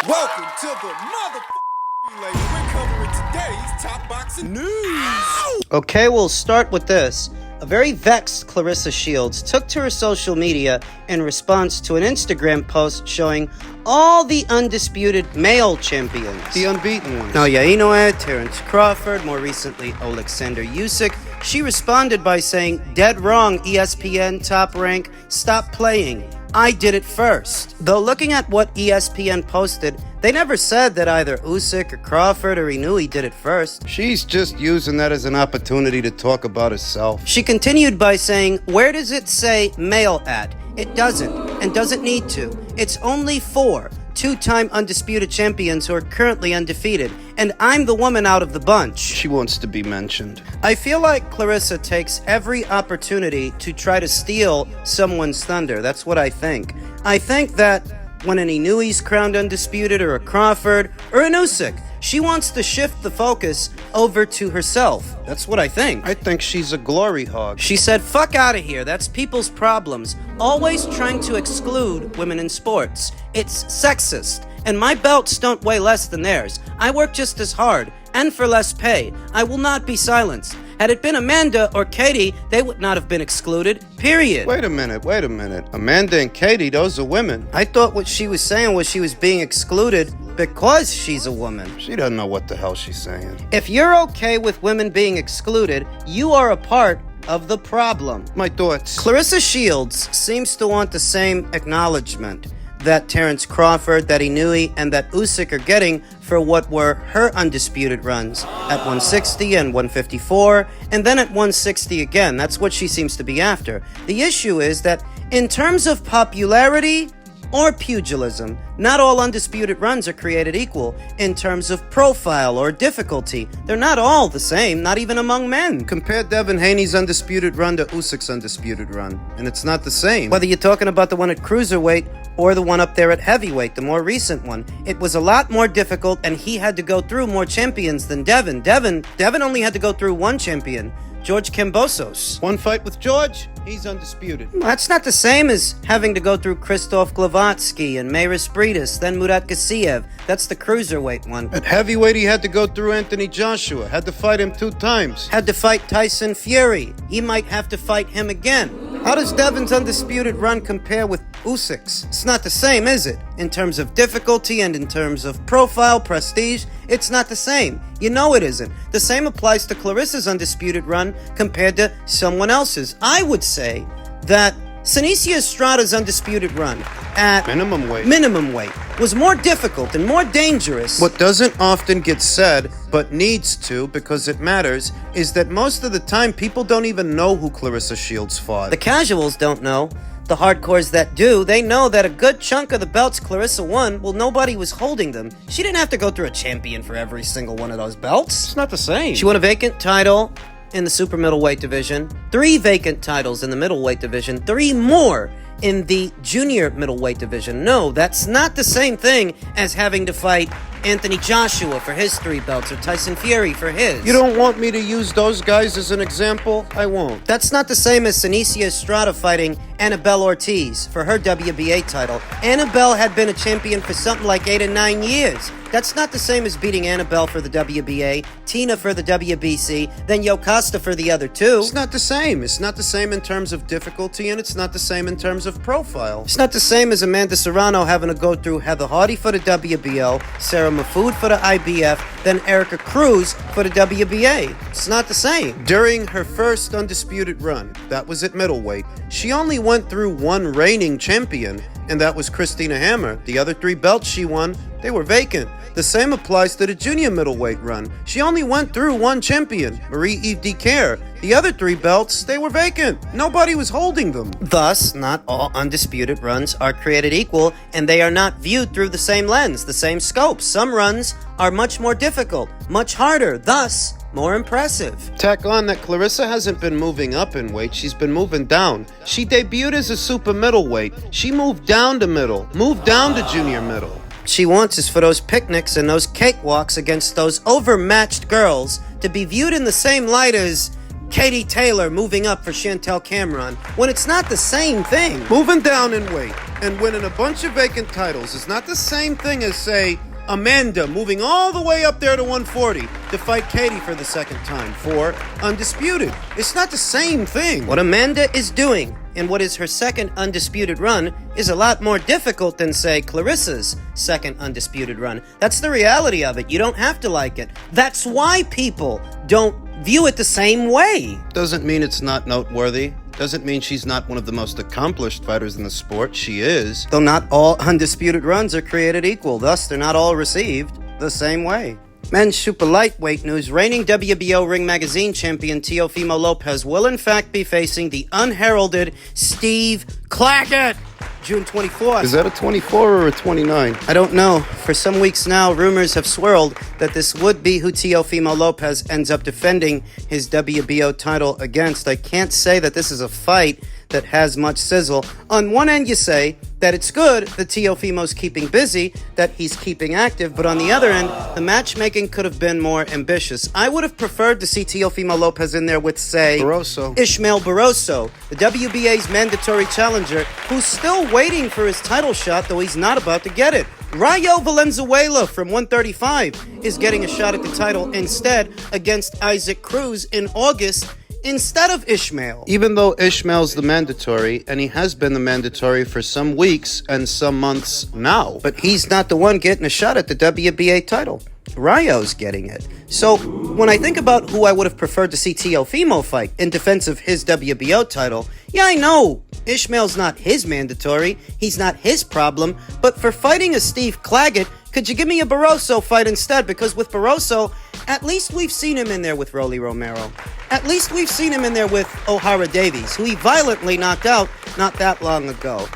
Welcome to the motherfucking relay. We're covering today's top boxing news. Okay, we'll start with this. A very vexed Claressa Shields took to her social media in response to an Instagram post showing all the undisputed male champions. The unbeaten ones. Naoya Inoue, Terence Crawford, more recently Alexander Usyk. She responded by saying, "Dead wrong, ESPN, Top Rank, stop playing. I did it first." Though looking at what ESPN posted, they never said that either Usyk or Crawford or Inoue did it first. She's just using that as an opportunity to talk about herself. She continued by saying, "Where does it say male at? It doesn't, and doesn't need to. It's only 4 two-time undisputed champions who are currently undefeated, and I'm the woman out of the bunch." She wants to be mentioned. I feel like Claressa takes every opportunity to try to steal someone's thunder. That's what I think. I think that when an Inouye's crowned undisputed, or a Crawford, or an Usyk, she wants to shift the focus over to herself. That's what I think. I think she's a glory hog. She said, "Fuck out of here. That's people's problems. Always trying to exclude women in sports. It's sexist. And my belts don't weigh less than theirs. I work just as hard, and for less pay. I will not be silenced. Had it been Amanda or Katie, they would not have been excluded, period." Wait a minute. Amanda and Katie, those are women. I thought what she was saying was she was being excluded because she's a woman. She doesn't know what the hell she's saying. If you're okay with women being excluded, you are a part of the problem. My thoughts. Claressa Shields seems to want the same acknowledgement that Terence Crawford, that Inoue, and that Usyk are getting for what were her undisputed runs at 160 and 154, and then at 160 again. That's what she seems to be after. The issue is that in terms of popularity or pugilism, not all undisputed runs are created equal. In terms of profile or difficulty, they're not all the same, not even among men. Compare Devin Haney's undisputed run to Usyk's undisputed run, and it's not the same. Whether you're talking about the one at cruiserweight or the one up there at heavyweight, the more recent one, it was a lot more difficult, and he had to go through more champions than Devin. Devin only had to go through one champion, George Kambosos. One fight with George, he's undisputed. That's not the same as having to go through Krzysztof Glowacki and Mayris Briedis, then Murat Gassiev. That's the cruiserweight one. At heavyweight, he had to go through Anthony Joshua. Had to fight him 2 times. Had to fight Tyson Fury. He might have to fight him again. How does Devin's undisputed run compare with Usyk's? It's not the same, is it? In terms of difficulty and in terms of profile, prestige, it's not the same. You know it isn't. The same applies to Claressa's undisputed run compared to someone else's. I would say that Senicia Estrada's undisputed run at minimum weight was more difficult and more dangerous. What doesn't often get said, but needs to because it matters, is that most of the time people don't even know who Claressa Shields fought. The casuals don't know. The hardcores that do, they know that a good chunk of the belts Claressa won, well, nobody was holding them. She didn't have to go through a champion for every single one of those belts. It's not the same. She won a vacant title in the super middleweight division, 3 vacant titles in the middleweight division, 3 more in the junior middleweight division. No, that's not the same thing as having to fight Anthony Joshua for his 3 belts or Tyson Fury for his. You don't want me to use those guys as an example? I won't. That's not the same as Senicia Estrada fighting Annabelle Ortiz for her WBA title. Annabelle had been a champion for something like 8 or 9 years. That's not the same as beating Annabelle for the WBA, Tina for the WBC, then Yokasta for the other 2. It's not the same. It's not the same in terms of difficulty, and it's not the same in terms of profile. It's not the same as Amanda Serrano having to go through Heather Hardy for the WBO, Sarah Mahfoud for the IBF, then Erica Cruz for the WBA. It's not the same. During her first undisputed run, that was at middleweight, she only went through one reigning champion, and that was Christina Hammer. The other 3 belts she won, they were vacant. The same applies to the junior middleweight run. She only went through one champion, Marie-Eve Dicaire. The other 3 belts, they were vacant. Nobody was holding them. Thus, not all undisputed runs are created equal, and they are not viewed through the same lens, the same scope. Some runs are much more difficult, much harder, thus more impressive. Tack on that Claressa hasn't been moving up in weight, she's been moving down. She debuted as a super middleweight. She moved down to middle, moved down to junior middle. She wants is for those picnics and those cakewalks against those overmatched girls to be viewed in the same light as Katie Taylor moving up for Chantel Cameron when it's not the same thing. Moving down in weight and winning a bunch of vacant titles is not the same thing as, say, Amanda moving all the way up there to 140 to fight Katie for the second time for undisputed. It's not the same thing. What Amanda is doing in what is her second undisputed run is a lot more difficult than, say, Clarissa's second undisputed run. That's the reality of it. You don't have to like it. That's why people don't view it the same way. Doesn't mean it's not noteworthy. Doesn't mean she's not one of the most accomplished fighters in the sport. She is. Though not all undisputed runs are created equal, thus they're not all received the same way. Men's super lightweight news. Reigning WBO Ring Magazine champion Teofimo Lopez will in fact be facing the unheralded Steve Clagget June 24th. Is that a 24 or a 29? I don't know. For some weeks now, rumors have swirled that this would be who Teofimo Lopez ends up defending his WBO title against. I can't say that this is a fight that has much sizzle. On one end, you say that it's good that Teofimo's keeping busy, that he's keeping active, but on the other end, the matchmaking could have been more ambitious. I would have preferred to see Teofimo Lopez in there with, say, Ishmael Barroso, the WBA's mandatory challenger, who's still waiting for his title shot, though he's not about to get it. Rayo Valenzuela from 135 is getting a shot at the title instead against Isaac Cruz in August instead of Ishmael. Even though Ishmael's the mandatory, and he has been the mandatory for some weeks and some months now. But he's not the one getting a shot at the WBA title. Rayo's getting it. So, when I think about who I would have preferred to see Teofimo fight in defense of his WBO title, yeah, I know Ishmael's not his mandatory, he's not his problem, but for fighting a Steve Clagget, could you give me a Barroso fight instead? Because with Barroso, at least we've seen him in there with Rolly Romero. At least we've seen him in there with O'Hara Davies, who he violently knocked out not that long ago.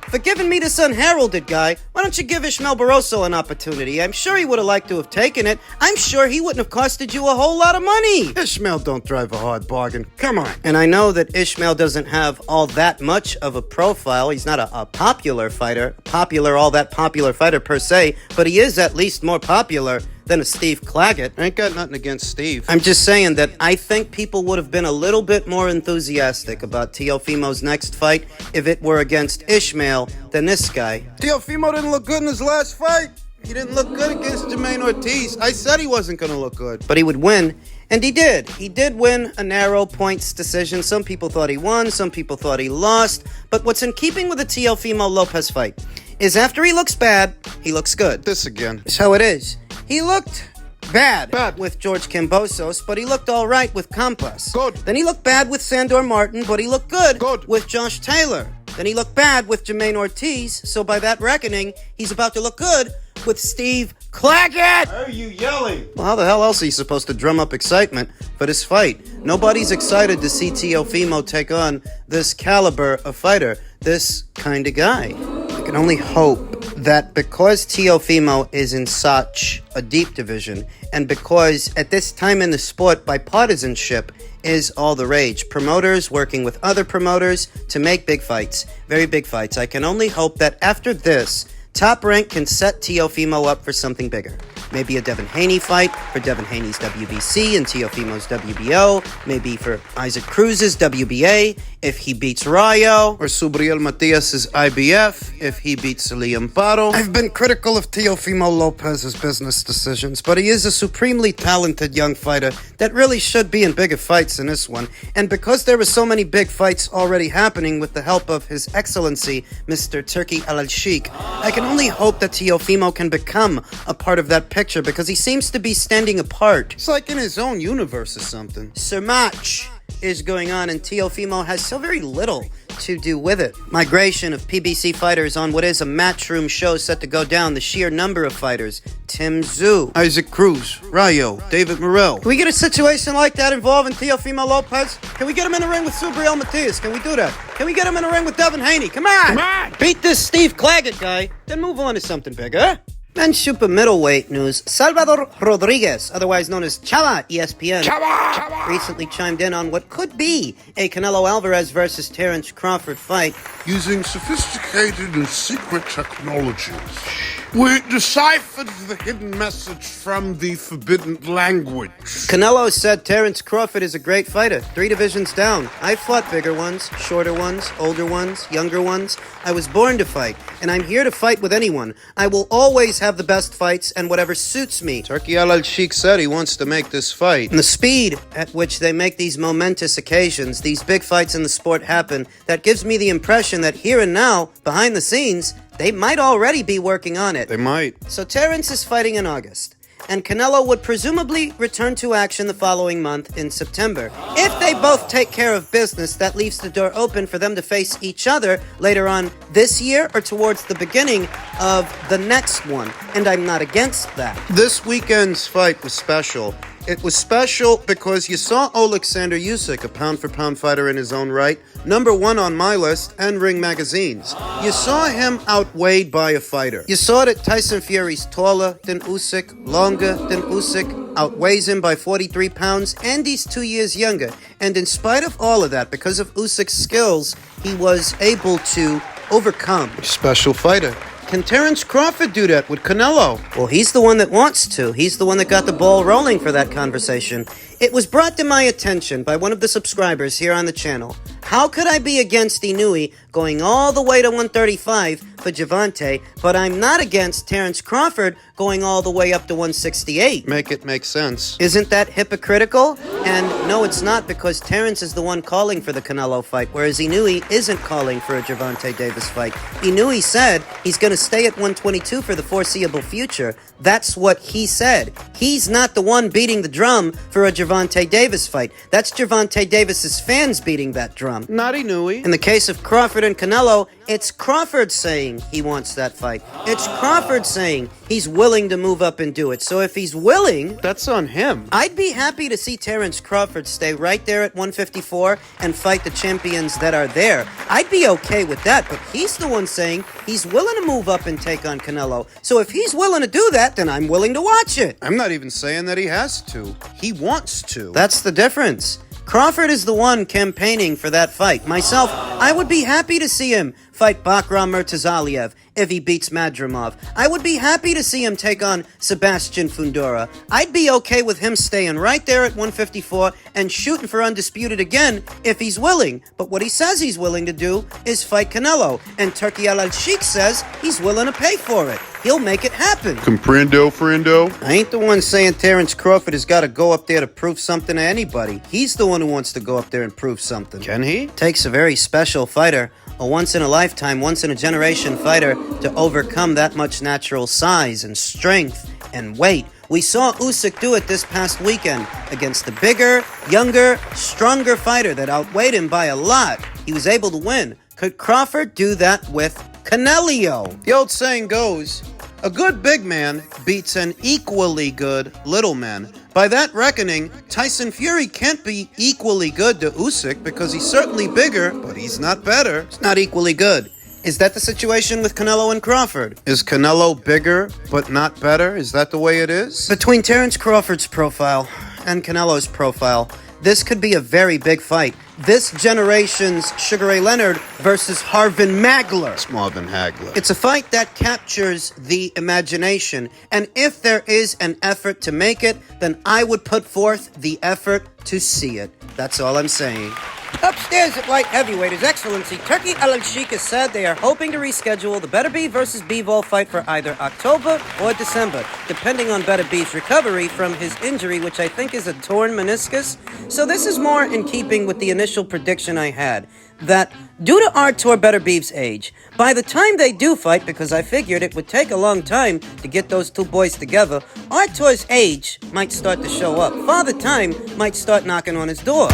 For giving me this unheralded guy, why don't you give Ishmael Barroso an opportunity? I'm sure he would have liked to have taken it. I'm sure he wouldn't have costed you a whole lot of money. Ishmael don't drive a hard bargain. Come on. And I know that Ishmael doesn't have all that much of a profile. He's not a popular fighter, all that popular fighter per se, but he is at least more popular than a Steve Clagget. I ain't got nothing against Steve. I'm just saying that I think people would have been a little bit more enthusiastic about Teofimo's next fight if it were against Ishmael than this guy. Teofimo didn't look good in his last fight. He didn't look good against Jermaine Ortiz. I said he wasn't going to look good. But he would win, and he did. He did win a narrow points decision. Some people thought he won, some people thought he lost. But what's in keeping with the Teofimo Lopez fight is after he looks bad, he looks good. This again. That's how it is. He looked bad with George Kambosos, but he looked all right with Campas. Good. Then he looked bad with Sandor Martin, but he looked good with Josh Taylor. Then he looked bad with Jermaine Ortiz, so by that reckoning, he's about to look good with Steve Clagget! Why are you yelling? Well, how the hell else are you supposed to drum up excitement for this fight? Nobody's excited to see Teofimo take on this caliber of fighter, this kind of guy. I can only hope that because Teofimo is in such a deep division, and because at this time in the sport, bipartisanship is all the rage. Promoters working with other promoters to make big fights, very big fights. I can only hope that after this, Top Rank can set Teofimo up for something bigger. Maybe a Devin Haney fight for Devin Haney's WBC and Teofimo's WBO. Maybe for Isaac Cruz's WBA if he beats Rayo. Or Subriel Matias's IBF if he beats Liam Paro. I've been critical of Teofimo Lopez's business decisions, but he is a supremely talented young fighter that really should be in bigger fights than this one. And because there are so many big fights already happening with the help of His Excellency, Mr. Turki Al-Sheikh, I can only hope that Teofimo can become a part of that picture because he seems to be standing apart. It's like in his own universe or something. So much is going on, and Teofimo has so very little to do with it. Migration of PBC fighters on what is a matchroom show set to go down. The sheer number of fighters. Tim Zhu, Isaac Cruz, Rayo, David Morrell. Can we get a situation like that involving Teofimo Lopez? Can we get him in the ring with Subriel Matias? Can we do that? Can we get him in the ring with Devin Haney? Come on! Come on! Beat this Steve Clagget guy, then move on to something bigger. Men's super middleweight news. Salvador Rodriguez, otherwise known as Chava, ESPN, recently chimed in on what could be a Canelo Alvarez versus Terence Crawford fight. Using sophisticated and secret technologies. We deciphered the hidden message from the forbidden language. Canelo said Terence Crawford is a great fighter, 3 divisions down. I fought bigger ones, shorter ones, older ones, younger ones. I was born to fight, and I'm here to fight with anyone. I will always have the best fights and whatever suits me. Turki Al-Sheikh said he wants to make this fight. And the speed at which they make these momentous occasions, these big fights in the sport happen, that gives me the impression that here and now, behind the scenes, they might already be working on it. They might. So Terence is fighting in August, and Canelo would presumably return to action the following month in September. If they both take care of business, that leaves the door open for them to face each other later on this year or towards the beginning of the next one, and I'm not against that. This weekend's fight was special. It was special because you saw Alexander Usyk, a pound-for-pound fighter in his own right, #1 on my list and Ring Magazine's. You saw him outweighed by a fighter. You saw that Tyson Fury's taller than Usyk, longer than Usyk, outweighs him by 43 pounds, and he's 2 years younger. And in spite of all of that, because of Usyk's skills, he was able to overcome. Special fighter. Can Terence Crawford do that with Canelo? Well, he's the one that wants to. He's the one that got the ball rolling for that conversation. It was brought to my attention by one of the subscribers here on the channel. How could I be against Inoue going all the way to 135 for Gervonta, but I'm not against Terence Crawford going all the way up to 168? Make it make sense. Isn't that hypocritical? And no, it's not, because Terence is the one calling for the Canelo fight, whereas Inoue isn't calling for a Gervonta Davis fight. Inoue said he's going to stay at 122 for the foreseeable future. That's what he said. He's not the one beating the drum for a Gervonta Davis fight. That's Gervonta Davis's fans beating that drum. Not Inoue. In the case of Crawford and Canelo, it's Crawford saying he wants that fight. It's Crawford saying he's willing to move up and do it. So if he's willing, That's on him. I'd be happy to see Terence Crawford stay right there at 154 and fight the champions that are there. I'd be okay with that, but he's the one saying he's willing to move up and take on Canelo. So if he's willing to do that, then I'm willing to watch it. I'm not even saying that he has to. He wants to. That's the difference. Crawford is the one campaigning for that fight. Myself, I would be happy to see him fight Bakram Murtazaliev if he beats Madrimov. I would be happy to see him take on Sebastian Fundora. I'd be okay with him staying right there at 154 and shooting for undisputed again if he's willing. But what he says he's willing to do is fight Canelo. And Turki Al-Sheikh says he's willing to pay for it. He'll make it happen. Comprendo, friendo? I ain't the one saying Terence Crawford has got to go up there to prove something to anybody. He's the one who wants to go up there and prove something. Can he? Takes a very special fighter, a once-in-a-lifetime, once-in-a-generation fighter to overcome that much natural size and strength and weight. We saw Usyk do it this past weekend against the bigger, younger, stronger fighter that outweighed him by a lot. He was able to win. Could Crawford do that with Canelo? The old saying goes, a good big man beats an equally good little man. By that reckoning, Tyson Fury can't be equally good to Usyk because he's certainly bigger, but he's not better. It's not equally good. Is that the situation with Canelo and Crawford? Is Canelo bigger, but not better? Is that the way it is? Between Terence Crawford's profile and Canelo's profile, this could be a very big fight. This generation's Sugar Ray Leonard versus Harvin Magler. It's Marvin Hagler. It's a fight that captures the imagination. And if there is an effort to make it, then I would put forth the effort to see it. That's all I'm saying. Upstairs at light heavyweight, His Excellency Turki Al-Sheikh has said they are hoping to reschedule the Beterbiev versus Bivol fight for either October or December, depending on Beterbiev's recovery from his injury, which I think is a torn meniscus. So this is more in keeping with the initial prediction I had, that due to Artur Beterbiev's age, by the time they do fight, because I figured it would take a long time to get those two boys together, Artur's age might start to show up. Father Time might start knocking on his door.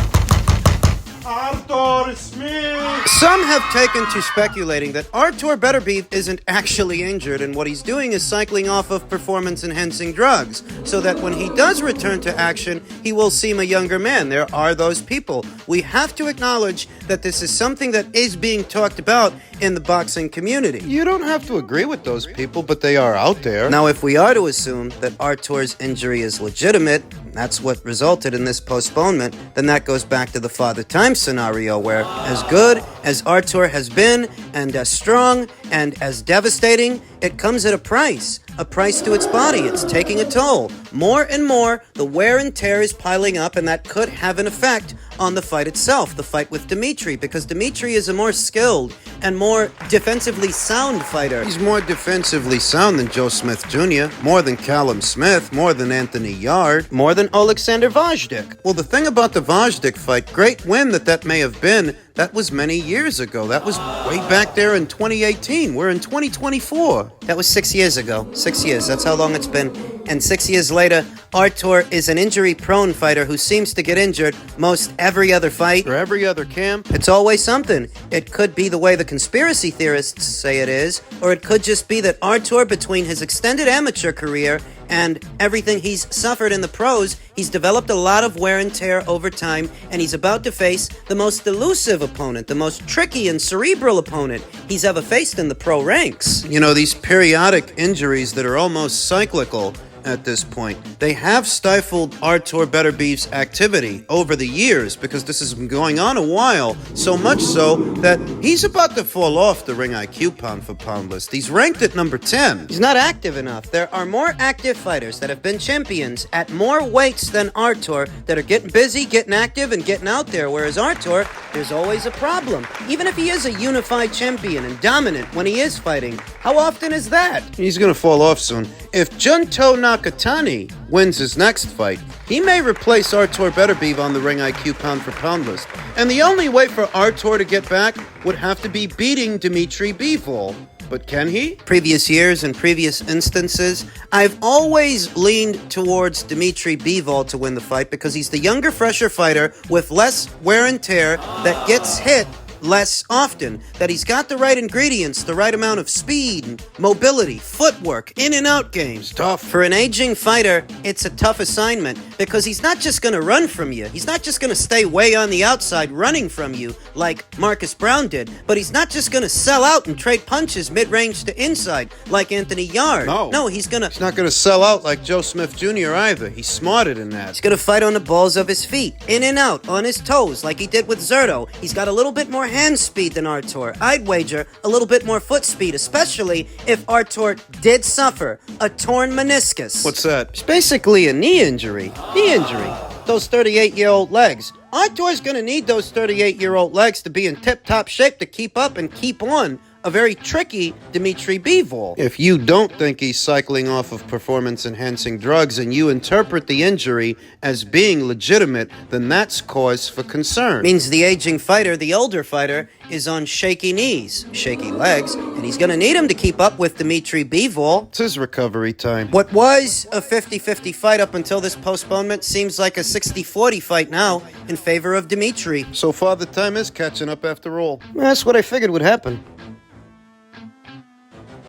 Arthur Smith! Some have taken to speculating that Artur Beterbiev isn't actually injured and what he's doing is cycling off of performance-enhancing drugs, so that when he does return to action, he will seem a younger man. There are those people. We have to acknowledge that this is something that is being talked about in the boxing community. You don't have to agree with those people, but they are out there. Now, if we are to assume that Artur's injury is legitimate, that's what resulted in this postponement, then that goes back to the Father Time scenario where, as good as Artur has been, and as strong, and as devastating, it comes at a price to its body. It's taking a toll. More and more, the wear and tear is piling up, and that could have an effect on the fight itself, the fight with Dimitri, because Dimitri is a more skilled and more defensively sound fighter. He's more defensively sound than Joe Smith Jr., more than Callum Smith, more than Anthony Yard, More than Alexander Vajdik. Well, the thing about the Vajdik fight, great win that may have been, that was many years ago. That was way back there in 2018. We're in 2024. That was 6 years ago. 6 years, that's how long it's been. And 6 years later, Artur is an injury-prone fighter who seems to get injured most every other fight. For every other camp. It's always something. It could be the way the conspiracy theorists say it is, or it could just be that Artur, between his extended amateur career and everything he's suffered in the pros, he's developed a lot of wear and tear over time, and he's about to face the most elusive opponent, the most tricky and cerebral opponent he's ever faced in the pro ranks. You know, these periodic injuries that are almost cyclical at this point, they have stifled Artur Beterbiev's activity over the years because this has been going on a while, so much so that he's about to fall off the Ring IQ pound for pound list. He's ranked at number 10. He's not active enough. There are more active fighters that have been champions at more weights than Artur that are getting busy, getting active, and getting out there, whereas Artur, there's always a problem. Even if he is a unified champion and dominant when he is fighting, how often is that? He's gonna fall off soon. If Junto Nakatani wins his next fight, he may replace Artur Beterbiev on the Ring IQ pound for pound list. And the only way for Artur to get back would have to be beating Dimitri Bivol. But can he? Previous years and previous instances, I've always leaned towards Dimitri Bivol to win the fight because he's the younger, fresher fighter with less wear and tear that gets hit less often, that he's got the right ingredients, the right amount of speed, and mobility, footwork, in and out games. Tough. For an aging fighter, it's a tough assignment because he's not just going to run from you. He's not just going to stay way on the outside running from you like Marcus Brown did, but he's not just going to sell out and trade punches mid-range to inside like Anthony Yard. No, he's not going to sell out like Joe Smith Jr. either. He's smarter than that. He's going to fight on the balls of his feet, in and out, on his toes, like he did with Zerto. He's got a little bit more hand speed than Artur. I'd wager a little bit more foot speed, especially if Artur did suffer a torn meniscus. What's that? It's basically a knee injury. Those 38-year-old legs. Artur's going to need those 38-year-old legs to be in tip-top shape to keep up and keep on a very tricky Dimitri Bivol. If you don't think he's cycling off of performance-enhancing drugs and you interpret the injury as being legitimate, then that's cause for concern. Means the aging fighter, the older fighter, is on shaky knees, shaky legs, and he's going to need him to keep up with Dimitri Bivol. It's his recovery time. What was a 50-50 fight up until this postponement seems like a 60-40 fight now in favor of Dimitri. So far, the time is catching up after all. That's what I figured would happen.